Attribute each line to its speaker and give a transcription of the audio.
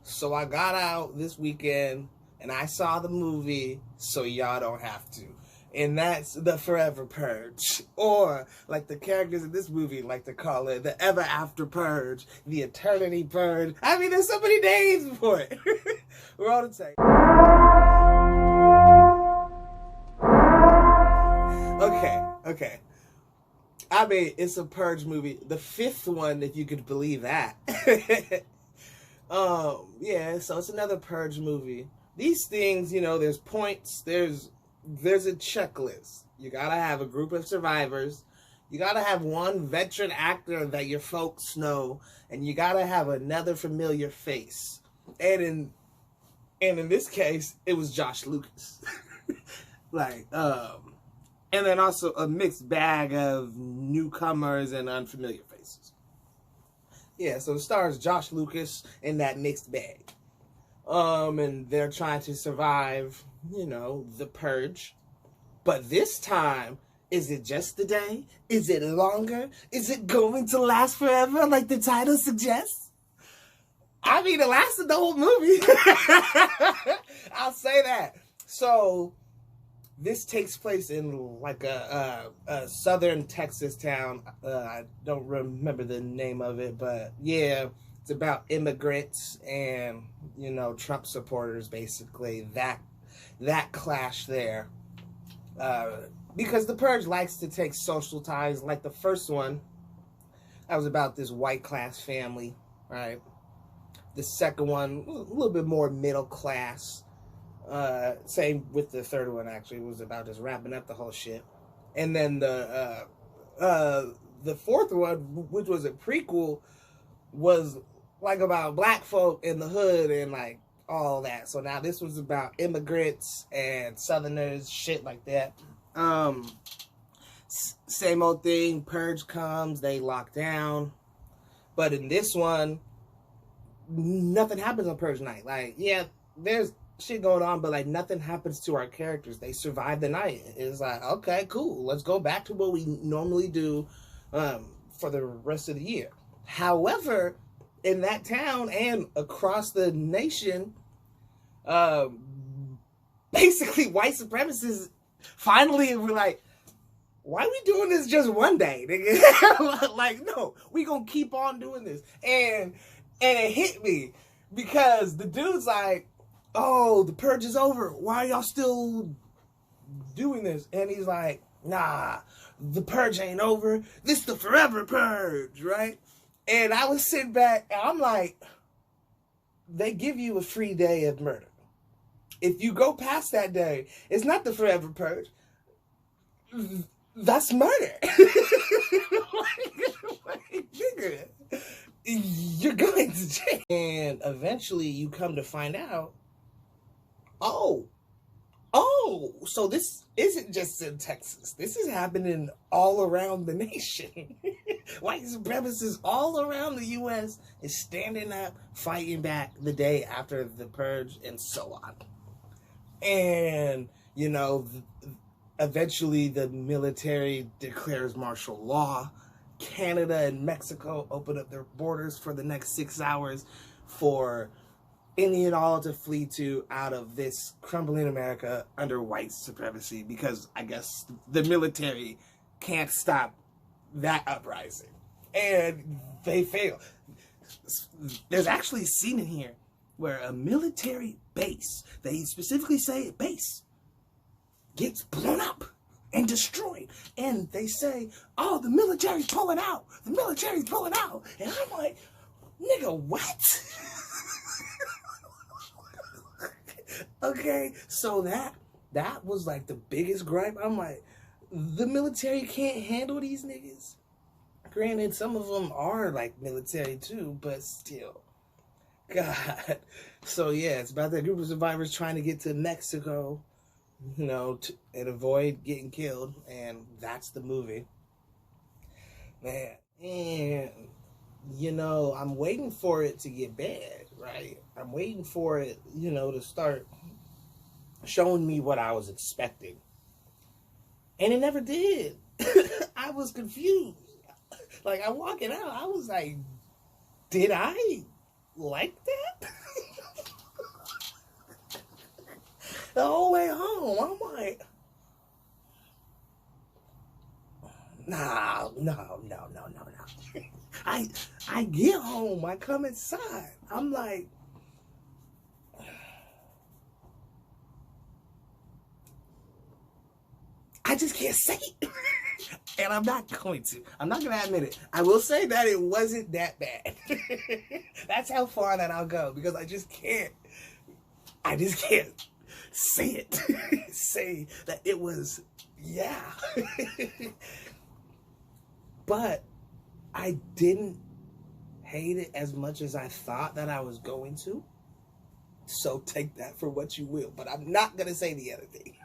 Speaker 1: So I got out this weekend and I saw the movie, so y'all don't have to. And that's the Forever Purge. Or, like the characters in this movie like to call it, the Ever After Purge, the Eternity Purge. I mean, there's so many names for it. We're on the tape. Okay. I mean, it's a Purge movie. The fifth one, if you could believe that. Yeah, so it's another Purge movie. These things, you know, there's points, there's a checklist. You gotta have a group of survivors. You gotta have one veteran actor that your folks know, and you gotta have another familiar face. And in this case, it was Josh Lucas. And then also a mixed bag of newcomers and unfamiliar faces. Yeah, so it stars Josh Lucas in that mixed bag. And they're trying to survive, you know, the purge. But this time, is it just a day? Is it longer? Is it going to last forever, like the title suggests? I mean, it lasted the whole movie. I'll say that. So this takes place in like a southern Texas town. I don't remember the name of it, but yeah, it's about immigrants and, you know, Trump supporters, basically. That clash there. Because the Purge likes to take social ties. Like the first one, that was about this white class family, right? The second one, a little bit more middle class. Same with the third one, actually. It was about just wrapping up the whole shit. And then the fourth one, which was a prequel, was like about black folk in the hood and like all that. So now this was about immigrants and Southerners, shit like that. Same old thing. Purge comes, they lock down. But in this one, nothing happens on Purge night. Like, yeah, there's shit going on, but like nothing happens to our characters. They survive the night. It's like, okay, cool, let's go back to what we normally do for the rest of the year. However, in that town and across the nation, basically white supremacists finally were like, why are we doing this just one day, nigga? Like, no, we gonna keep on doing this. And it hit me because the dude's like, oh, the purge is over. Why are y'all still doing this? And he's like, nah, the purge ain't over. This the Forever Purge, right? And I was sitting back and I'm like, they give you a free day of murder. If you go past that day, it's not the Forever Purge. That's murder. like, nigga, you're going to jail. And eventually you come to find out, oh, so this isn't just in Texas. This is happening all around the nation. White supremacists all around the U.S. is standing up, fighting back the day after the purge, and so on. And, you know, eventually the military declares martial law. Canada and Mexico open up their borders for the next 6 hours for any and all to flee to out of this crumbling America under white supremacy, because I guess the military can't stop that uprising. And they fail. There's actually a scene in here where a military base, they specifically say base, gets blown up and destroyed. And they say, oh, the military's pulling out. The military's pulling out. And I'm like, nigga, what? Okay, so that was like the biggest gripe. I'm like, the military can't handle these niggas. Granted, some of them are like military too, but still. God. So yeah, it's about that group of survivors trying to get to Mexico, you know, and avoid getting killed. And that's the movie. Man. And, you know, I'm waiting for it to get bad, right? I'm waiting for it, you know, to start showing me what I was expecting. And it never did. I was confused. Like, I walking out, I was like, did I like that? the whole way home. I'm like, no. I get home. I come inside. I'm like, I just can't say it. And I'm not going to. I'm not going to admit it. I will say that it wasn't that bad. That's how far that I'll go, because I just can't say it. Say that it was, yeah. But I didn't hate it as much as I thought that I was going to. So take that for what you will. But I'm not going to say the other thing.